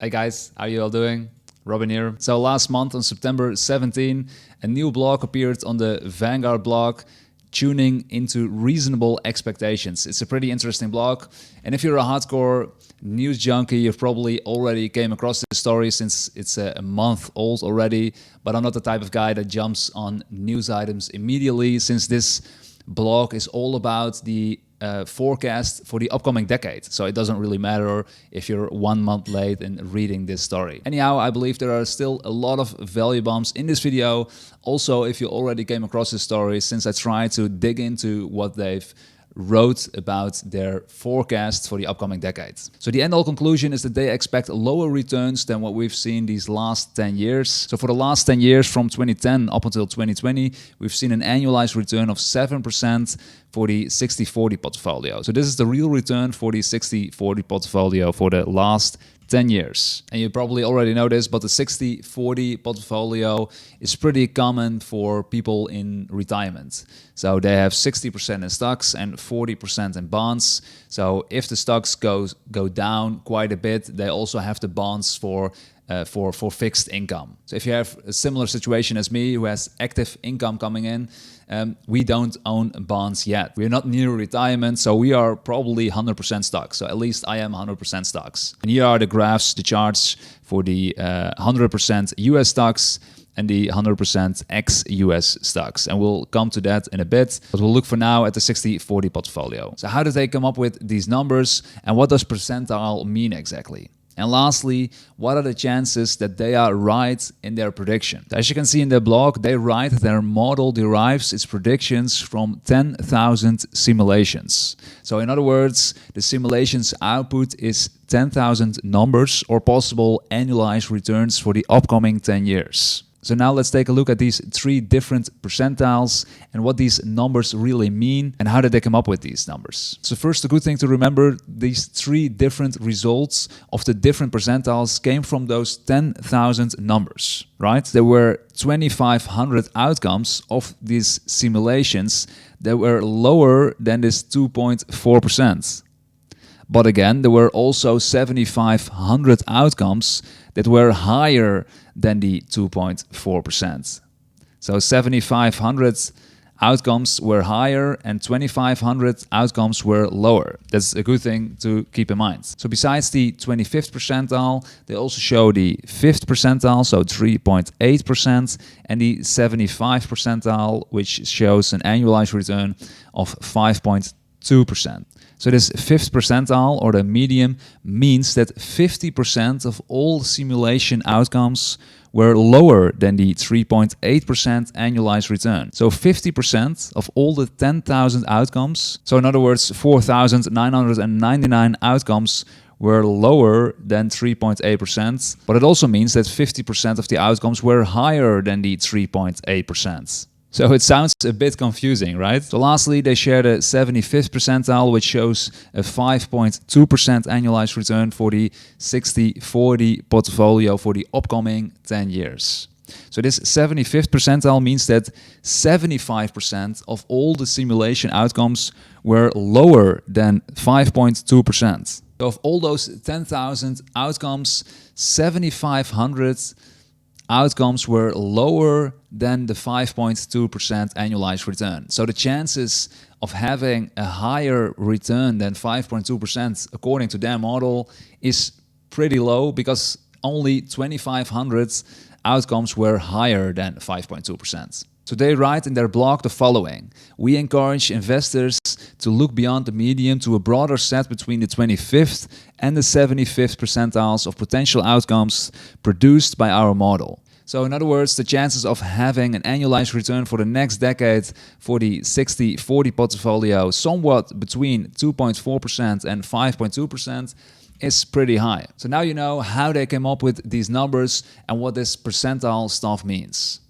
Hey guys, how you all doing? Robin here. So last month on September 17, a new blog appeared on the Vanguard blog, Tuning into Reasonable Expectations. It's a pretty interesting blog. And if you're a hardcore news junkie, you've probably already came across this story since it's a month old already. But I'm not the type of guy that jumps on news items immediately, since this blog is all about the forecast for the upcoming decade. So it doesn't really matter if you're 1 month late in reading this story. Anyhow, I believe there are still a lot of value bombs in this video. Also, if you already came across this story, since I tried to dig into what they've wrote about their forecast for the upcoming decades. So the end-all conclusion is that they expect lower returns than what we've seen these last 10 years. So for the last 10 years, from 2010 up until 2020, we've seen an annualized return of 7% for the 60/40 portfolio. So this is the real return for the 60/40 portfolio for the last 10 years. And you probably already know this, but the 60/40 portfolio is pretty common for people in retirement. So they have 60% in stocks and 40% in bonds. So if the stocks go down quite a bit, they also have the bonds for fixed income. So if you have a similar situation as me, who has active income coming in, we don't own bonds yet. We're not near retirement, so we are probably 100% stocks. So at least I am 100% stocks. And here are the graphs, the charts for the 100% US stocks and the 100% ex-US stocks. And we'll come to that in a bit, but we'll look for now at the 60/40 portfolio. So how did they come up with these numbers, and what does percentile mean exactly? And lastly, what are the chances that they are right in their prediction? As you can see in their blog, they write that their model derives its predictions from 10,000 simulations. So in other words, the simulation's output is 10,000 numbers or possible annualized returns for the upcoming 10 years. So now let's take a look at these three different percentiles and what these numbers really mean and how did they come up with these numbers. So first, a good thing to remember, these three different results of the different percentiles came from those 10,000 numbers, right? There were 2,500 outcomes of these simulations that were lower than this 2.4%. But again, there were also 7,500 outcomes that were higher than the 2.4%. So 7,500 outcomes were higher and 2,500 outcomes were lower. That's a good thing to keep in mind. So besides the 25th percentile, they also show the 5th percentile, so 3.8%, and the 75th percentile, which shows an annualized return of 5.2%. So this 5th percentile, or the median, means that 50% of all simulation outcomes were lower than the 3.8% annualized return. So 50% of all the 10,000 outcomes, so in other words 4,999 outcomes, were lower than 3.8%, but it also means that 50% of the outcomes were higher than the 3.8%. So it sounds a bit confusing, right? So lastly, they share the 75th percentile, which shows a 5.2% annualized return for the 60/40 portfolio for the upcoming 10 years. So this 75th percentile means that 75% of all the simulation outcomes were lower than 5.2%. So of all those 10,000 outcomes, 7,500 outcomes were lower than the 5.2% annualized return. So the chances of having a higher return than 5.2% according to their model is pretty low, because only 2,500 outcomes were higher than 5.2%. So they write in their blog the following: we encourage investors to look beyond the median to a broader set between the 25th and the 75th percentiles of potential outcomes produced by our model. So in other words, the chances of having an annualized return for the next decade for the 60/40 portfolio somewhat between 2.4% and 5.2% is pretty high. So now you know how they came up with these numbers and what this percentile stuff means.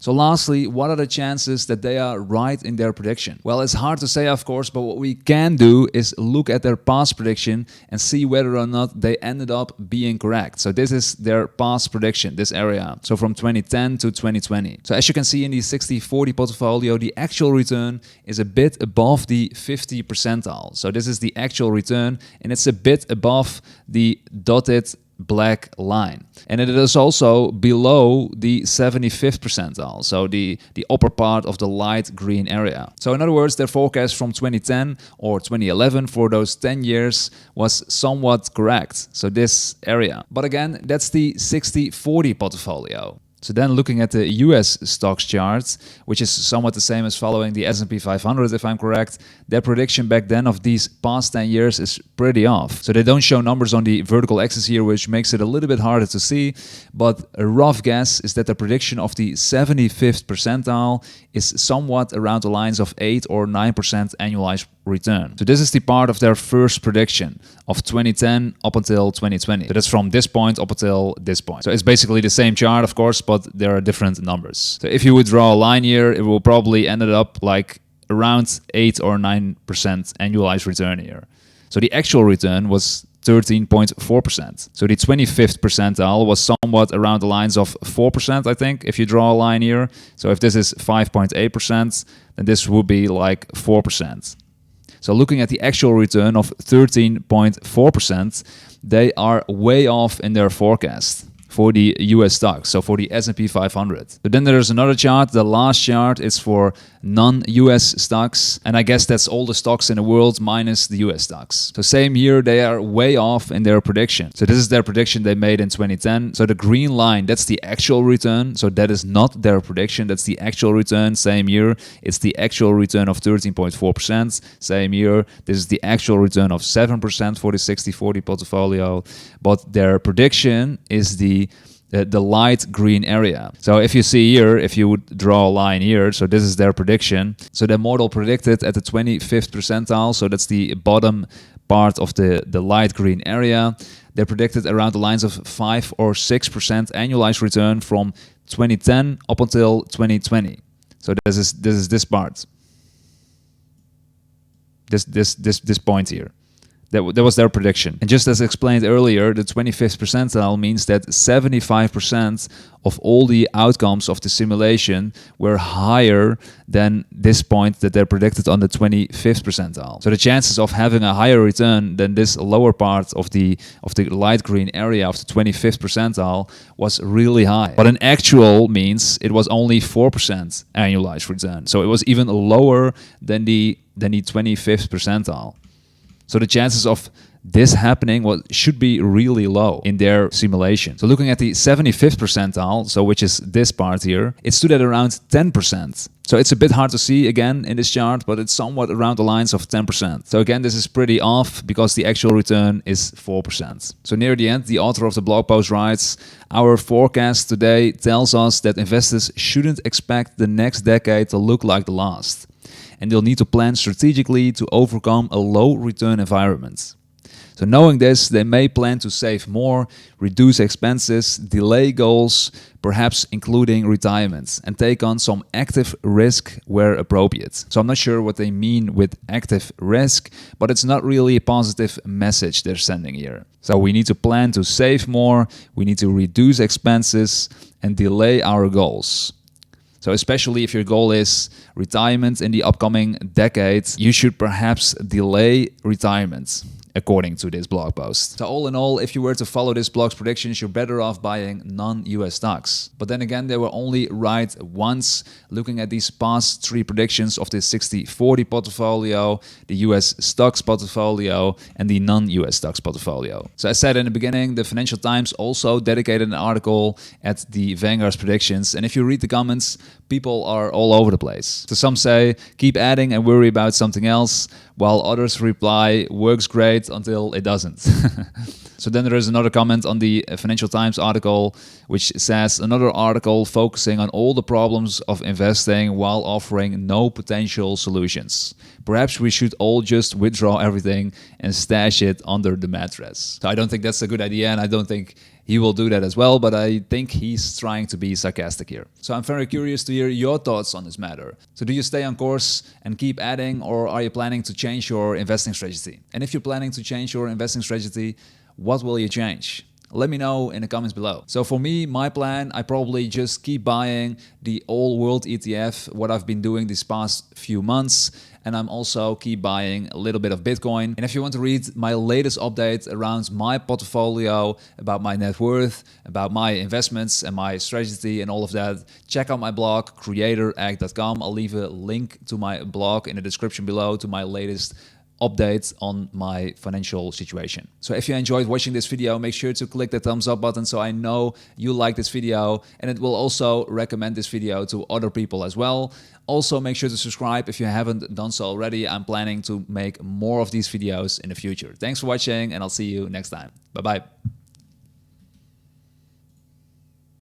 So lastly, what are the chances that they are right in their prediction? Well, it's hard to say, of course, but what we can do is look at their past prediction and see whether or not they ended up being correct. So this is their past prediction, this area. So from 2010 to 2020. So as you can see in the 60/40 portfolio, the actual return is a bit above the 50 percentile. So this is the actual return, and it's a bit above the dotted black line. And it is also below the 75th percentile, so the upper part of the light green area. So in other words, their forecast from 2010 or 2011 for those 10 years was somewhat correct, so this area. But again, that's the 60-40 portfolio. So then looking at the US stocks chart, which is somewhat the same as following the S&P 500 if I'm correct, their prediction back then of these past 10 years is pretty off. So they don't show numbers on the vertical axis here, which makes it a little bit harder to see, but a rough guess is that the prediction of the 75th percentile is somewhat around the lines of 8 or 9% annualized return. So this is the part of their first prediction of 2010 up until 2020. So that's from this point up until this point. So it's basically the same chart, of course, but there are different numbers. So if you would draw a line here, it will probably end up like around 8 or 9% annualized return here. So the actual return was 13.4%. So the 25th percentile was somewhat around the lines of 4%, I think, if you draw a line here. So if this is 5.8%, then this would be like 4%. So looking at the actual return of 13.4%, they are way off in their forecast for the US stocks, so for the S&P 500. But then there's another chart. The last chart is for non-US stocks, and I guess that's all the stocks in the world minus the US stocks. So same here, they are way off in their prediction. So this is their prediction they made in 2010. So the green line, that's the actual return. So that is not their prediction, that's the actual return. Same year, it's the actual return of 13.4%. Same year, this is the actual return of 7% for the 60-40 portfolio. But their prediction is the light green area. So if you see here, if you would draw a line here, so this is their prediction. So their model predicted at the 25th percentile, so that's the bottom part of the light green area. They predicted around the lines of 5 or 6% annualized return from 2010 up until 2020. So this is this part. This point here. That was their prediction. And just as explained earlier, the 25th percentile means that 75% of all the outcomes of the simulation were higher than this point that they predicted on the 25th percentile. So the chances of having a higher return than this lower part of the light green area of the 25th percentile was really high. But in actual means it was only 4% annualized return. So it was even lower than the 25th percentile. So the chances of this happening should be really low in their simulation. So looking at the 75th percentile, so which is this part here, it stood at around 10%. So it's a bit hard to see again in this chart, but it's somewhat around the lines of 10%. So again, this is pretty off because the actual return is 4%. So near the end, the author of the blog post writes, "Our forecast today tells us that investors shouldn't expect the next decade to look like the last. And they'll need to plan strategically to overcome a low return environment. So knowing this, they may plan to save more, reduce expenses, delay goals, perhaps including retirement, and take on some active risk where appropriate." So I'm not sure what they mean with active risk, but it's not really a positive message they're sending here. So we need to plan to save more, we need to reduce expenses and delay our goals. So especially if your goal is retirement in the upcoming decade, you should perhaps delay retirement, according to this blog post. So all in all, if you were to follow this blog's predictions, you're better off buying non-US stocks. But then again, they were only right once, looking at these past 3 predictions of the 60-40 portfolio, the US stocks portfolio, and the non-US stocks portfolio. So as said in the beginning, the Financial Times also dedicated an article at the Vanguard's predictions. And if you read the comments, people are all over the place. So some say, keep adding and worry about something else, while others reply, works great until it doesn't. So then there is another comment on the Financial Times article, which says, another article focusing on all the problems of investing while offering no potential solutions. Perhaps we should all just withdraw everything and stash it under the mattress. So I don't think that's a good idea, and I don't think he will do that as well, but I think he's trying to be sarcastic here. So I'm very curious to hear your thoughts on this matter. So do you stay on course and keep adding, or are you planning to change your investing strategy? And if you're planning to change your investing strategy, what will you change? Let me know in the comments below. So for me, my plan, I probably just keep buying the all world ETF, what I've been doing these past few months. and I'm also keep buying a little bit of Bitcoin. And if you want to read my latest update around my portfolio, about my net worth, about my investments and my strategy and all of that, check out my blog, creatoract.com. I'll leave a link to my blog in the description below to my latest updates on my financial situation. So if you enjoyed watching this video, make sure to click the thumbs up button so I know you like this video, and it will also recommend this video to other people as well. Also, make sure to subscribe if you haven't done so already. I'm planning to make more of these videos in the future. Thanks for watching, and I'll see you next time. Bye-bye.